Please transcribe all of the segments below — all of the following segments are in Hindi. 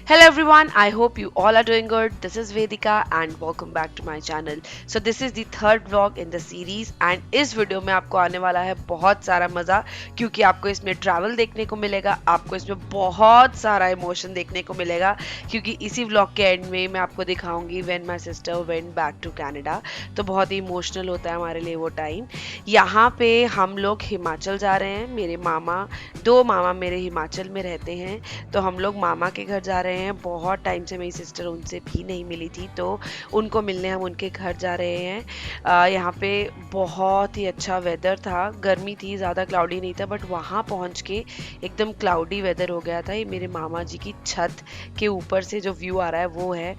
Hello everyone, I hope you all are doing good. This is Vedika and welcome back to my channel. So this is the third vlog in the series and इस वीडियो में आपको आने वाला है बहुत सारा मज़ा क्योंकि आपको इसमें ट्रैवल देखने को मिलेगा, आपको इसमें बहुत सारा इमोशन देखने को मिलेगा क्योंकि इसी व्लॉग के एंड में मैं आपको दिखाऊंगी when my sister went back to Canada. तो बहुत ही इमोशनल होता है हमारे लिए वो टाइम। यहाँ पे हम लोग हिमाचल जा रहे हैं। मेरे मामा, दो मामा मेरे हिमाचल में रहते हैं, तो हम लोग मामा के घर जा रहे हैं। बहुत टाइम से मेरी सिस्टर उनसे भी नहीं मिली थी, तो उनको मिलने हम उनके घर जा रहे हैं। यहाँ पे बहुत ही अच्छा वेदर था, गर्मी थी, ज़्यादा क्लाउडी नहीं था, बट वहाँ पहुँच के एकदम क्लाउडी वेदर हो गया था। ये मेरे मामा जी की छत के ऊपर से जो व्यू आ रहा है वो है।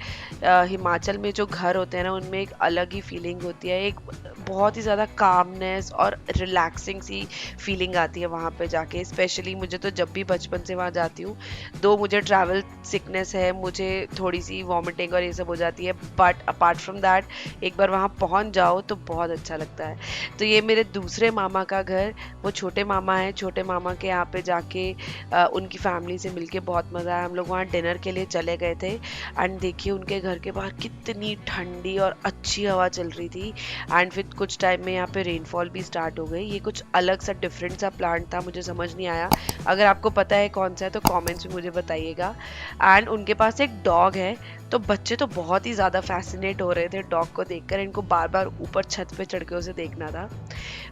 हिमाचल में जो घर होते हैं ना, उनमें एक अलग ही फीलिंग होती है, एक बहुत ही ज़्यादा कामनेस और रिलैक्सिंग सी फीलिंग आती है वहाँ पे जाके। स्पेशली मुझे तो जब भी बचपन से वहाँ जाती हूँ, दो मुझे ट्रैवल सिकनेस है, मुझे थोड़ी सी वॉमिटिंग और ये सब हो जाती है, बट अपार्ट फ्रॉम दैट एक बार वहाँ पहुँच जाओ तो बहुत अच्छा लगता है। तो ये मेरे दूसरे मामा का घर, वो छोटे मामा है। छोटे मामा के यहाँ पे जाके उनकी फैमिली से मिलके बहुत मज़ा आया। हम लोग वहाँ डिनर के लिए चले गए थे एंड देखिए उनके घर के बाहर कितनी ठंडी और अच्छी हवा चल रही थी। एंड फिर कुछ टाइम में यहाँ पे रेनफॉल भी स्टार्ट हो गई। ये कुछ अलग सा डिफरेंट सा प्लांट था, मुझे समझ नहीं आया। अगर आपको पता है कौन सा है तो कमेंट्स में मुझे बताइएगा। एंड उनके पास एक डॉग है, तो बच्चे तो बहुत ही ज़्यादा फैसिनेट हो रहे थे डॉग को देखकर। इनको बार बार ऊपर छत पे चढ़ के उसे देखना था।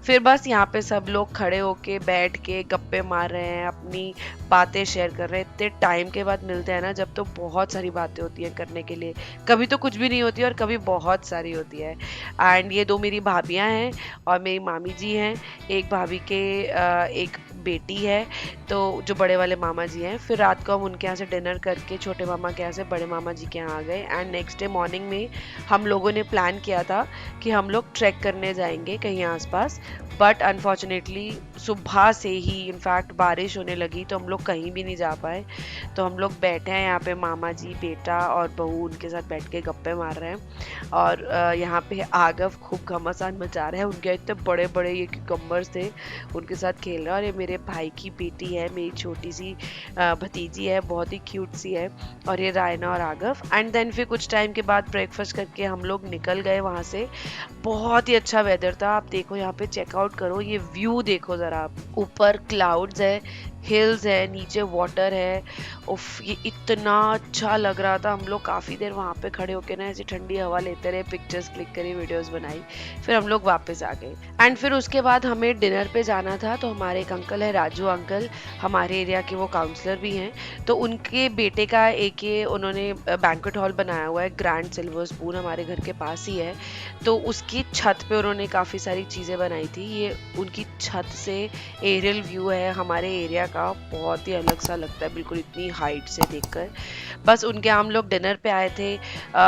फिर बस यहाँ पे सब लोग खड़े होके बैठ के गप्पे मार रहे हैं, अपनी बातें शेयर कर रहे हैं। इतने टाइम के बाद मिलते हैं ना जब, तो बहुत सारी बातें होती हैं करने के लिए। कभी तो कुछ भी नहीं होती और कभी बहुत सारी होती है। एंड ये दो मेरी भाभियाँ हैं और मेरी मामी जी हैं। एक भाभी के एक बेटी है, तो जो बड़े वाले मामा जी हैं। फिर रात को हम उनके यहाँ से डिनर करके छोटे मामा के यहाँ से बड़े मामा जी के यहाँ आ गए। एंड नेक्स्ट डे मॉर्निंग में हम लोगों ने प्लान किया था कि हम लोग ट्रैक करने जाएंगे कहीं आसपास, बट अनफॉर्चुनेटली सुबह से ही इनफैक्ट बारिश होने लगी, तो हम लोग कहीं भी नहीं जा पाए। तो हम लोग बैठे हैं यहाँ पे, मामा जी, बेटा और बहू उनके साथ बैठ के गप्पे मार रहे हैं। और यहाँ पे आगव खूब घमासान मचा रहे हैं। उनके इतने बड़े बड़े ये क्यूकम्बर्स थे, उनके साथ खेल रहा है। और ये मेरे भाई की बेटी है, मेरी छोटी सी भतीजी है, बहुत ही क्यूट सी है। और ये रायना और आगव। एंड देन फिर कुछ टाइम के बाद ब्रेकफास्ट करके हम लोग निकल गए वहाँ से। बहुत ही अच्छा वेदर था। आप देखो यहाँ पे, चेकआउट करो, ये व्यू देखो ज़रा आप। ऊपर क्लाउड्स है, हिल्स है, नीचे वाटर है। उफ, ये इतना अच्छा लग रहा था। हम लोग काफ़ी देर वहाँ पे खड़े होके ना ऐसी ठंडी हवा लेते रहे, पिक्चर्स क्लिक करी, वीडियोस बनाई। फिर हम लोग वापस आ गए। एंड फिर उसके बाद हमें डिनर पे जाना था, तो हमारे एक अंकल है, राजू अंकल, हमारे एरिया के वो काउंसलर भी हैं। तो उनके बेटे का एक ये उन्होंने बैंक्वेट हॉल बनाया हुआ है, ग्रैंड सिल्वर स्पून, हमारे घर के पास ही है। तो उसकी छत पे उन्होंने काफ़ी सारी चीज़ें बनाई थी। ये उनकी छत से एरियल व्यू है हमारे एरिया का, बहुत ही अलग सा लगता है बिल्कुल इतनी हाइट से देखकर। बस उनके हम लोग डिनर पे आए थे।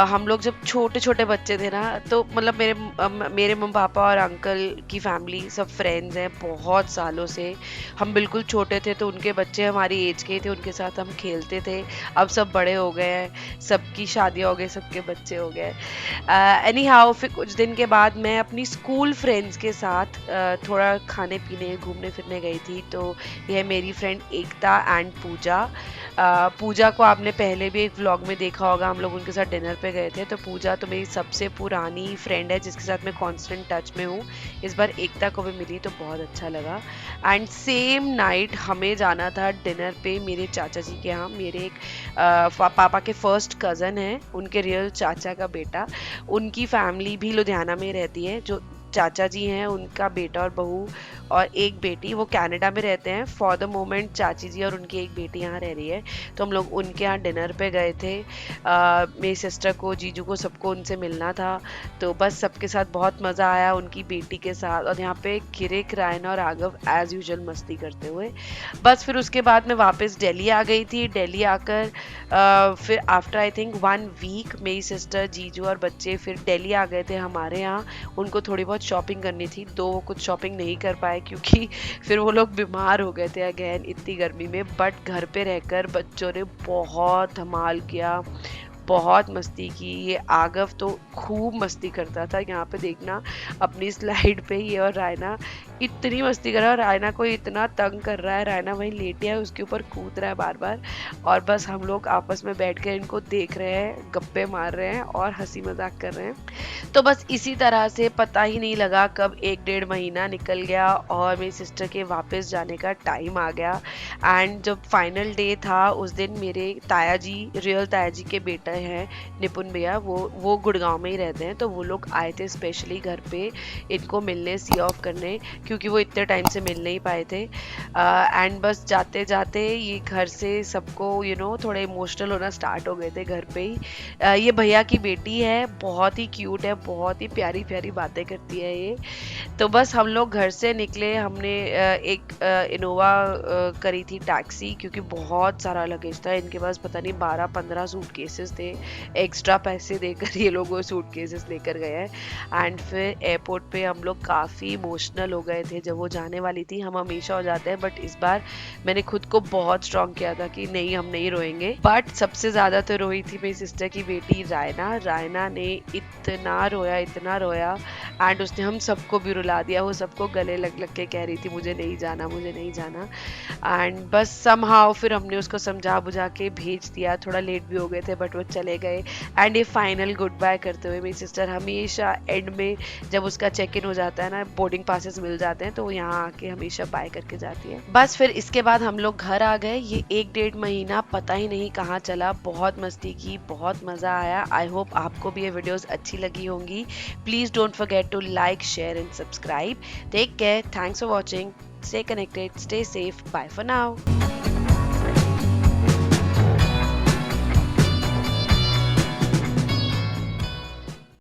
हम लोग जब छोटे छोटे बच्चे थे ना, तो मतलब मेरे मम्मी पापा और अंकल की फैमिली सब फ्रेंड्स हैं बहुत सालों से। हम बिल्कुल छोटे थे तो उनके बच्चे हमारी एज के थे, उनके साथ हम खेलते थे। अब सब बड़े हो गए हैं, सबकी शादियाँ हो गई, सबके बच्चे हो गए। एनी हाउ, फिर कुछ दिन के बाद मैं अपनी स्कूल फ्रेंड्स के साथ थोड़ा खाने पीने घूमने फिरने गई थी। तो यह मेरी फ्रेंड एकता एंड पूजा। पूजा को आपने पहले भी एक व्लॉग में देखा होगा, हम लोग उनके साथ डिनर पे गए थे। तो पूजा तो मेरी सबसे पुरानी फ्रेंड है जिसके साथ मैं कांस्टेंट टच में हूँ। इस बार एकता को भी मिली तो बहुत अच्छा लगा। एंड सेम नाइट हमें जाना था डिनर पे मेरे चाचा जी के यहाँ। मेरे एक पापा के फर्स्ट कज़न है, उनके रियल चाचा का बेटा। उनकी फैमिली भी लुधियाना में रहती है। जो चाचा जी हैं, उनका बेटा और बहू और एक बेटी, वो कनाडा में रहते हैं फॉर द मोमेंट। चाची जी और उनकी एक बेटी यहाँ रह रही है। तो हम लोग उनके यहाँ डिनर पे गए थे। मेरी सिस्टर को, जीजू को, सबको उनसे मिलना था। तो बस सबके साथ बहुत मज़ा आया, उनकी बेटी के साथ। और यहाँ पे किरिक, रायना और आगव एज़ यूजुअल मस्ती करते हुए। बस फिर उसके बाद मैं वापस दिल्ली आ गई थी। दिल्ली आकर फिर आफ्टर आई थिंक 1 वीक मेरी सिस्टर, जीजू और बच्चे फिर दिल्ली आ गए थे हमारे यहाँ। उनको थोड़ी बहुत शॉपिंग करनी थी, तो वो कुछ शॉपिंग नहीं कर पाए क्योंकि फिर वो लोग बीमार हो गए थे अगेन इतनी गर्मी में। बट घर पे रहकर बच्चों ने बहुत धमाल किया, बहुत मस्ती की। ये आगव तो खूब मस्ती करता था। यहाँ पे देखना अपनी स्लाइड पे, ये और रायना इतनी मस्ती कर रहा है, रायना को इतना तंग कर रहा है, रायना वहीं लेटी है, उसके ऊपर कूद रहा है बार बार। और बस हम लोग आपस में बैठ कर इनको देख रहे हैं, गप्पे मार रहे हैं और हंसी मजाक कर रहे हैं। तो बस इसी तरह से पता ही नहीं लगा कब 1 डेढ़ महीना निकल गया और मेरी सिस्टर के वापस जाने का टाइम आ गया। एंड जब फाइनल डे था उस दिन मेरे ताया जी, रियल ताया जी के बेटे हैं निपुण भैया, वो गुड़गांव में ही रहते हैं, तो वो लोग आए थे स्पेशली घर पे इनको मिलने, सी ऑफ करने, क्योंकि वो इतने टाइम से मिल नहीं पाए थे। एंड बस जाते जाते ये घर से सबको थोड़े इमोशनल होना स्टार्ट हो गए थे घर पे ही। ये भैया की बेटी है, बहुत ही क्यूट है, बहुत ही प्यारी प्यारी बातें करती है ये। तो बस हम लोग घर से निकले, हमने एक इनोवा करी थी टैक्सी, क्योंकि बहुत सारा लगेज था इनके पास, पता नहीं 12-15 सूटकेसेस थे, एक्स्ट्रा पैसे देकर ये लोग वो सूटकेसेस लेकर गए हैं। एंड फिर एयरपोर्ट पे हम लोग काफ़ी इमोशनल हो गए थे जब वो जाने वाली थी। हम हमेशा हो जाते हैं, बट इस बार मैंने खुद को बहुत स्ट्रॉन्ग किया था कि नहीं, हम नहीं रोएंगे। बट सबसे ज़्यादा तो रोई थी मेरी सिस्टर की बेटी रायना। रायना ने इतना रोया, इतना रोया, एंड उसने हम सबको भी रुला दिया। वो सबको गले लग लग के कह रही थी मुझे नहीं जाना, मुझे नहीं जाना। एंड बस समहाउ फिर हमने उसको समझा बुझा के भेज दिया। थोड़ा लेट भी हो गए थे बट वो चले गए। एंड ये फाइनल गुड बाय करते हुए मेरी सिस्टर हमेशा एंड में, जब उसका चेक इन हो जाता है ना, बोर्डिंग पासेस मिल जाते हैं, तो वो यहाँ आके हमेशा बाय करके जाती है। बस फिर इसके बाद हम लोग घर आ गए। ये 1 डेढ़ महीना पता ही नहीं कहाँ चला। बहुत मस्ती की, बहुत मजा आया। आई होप आपको भी ये वीडियोस अच्छी लगी होंगी। Please don't forget to like, share and subscribe. Take care. Thanks for watching. Stay connected. Stay safe. Bye for now.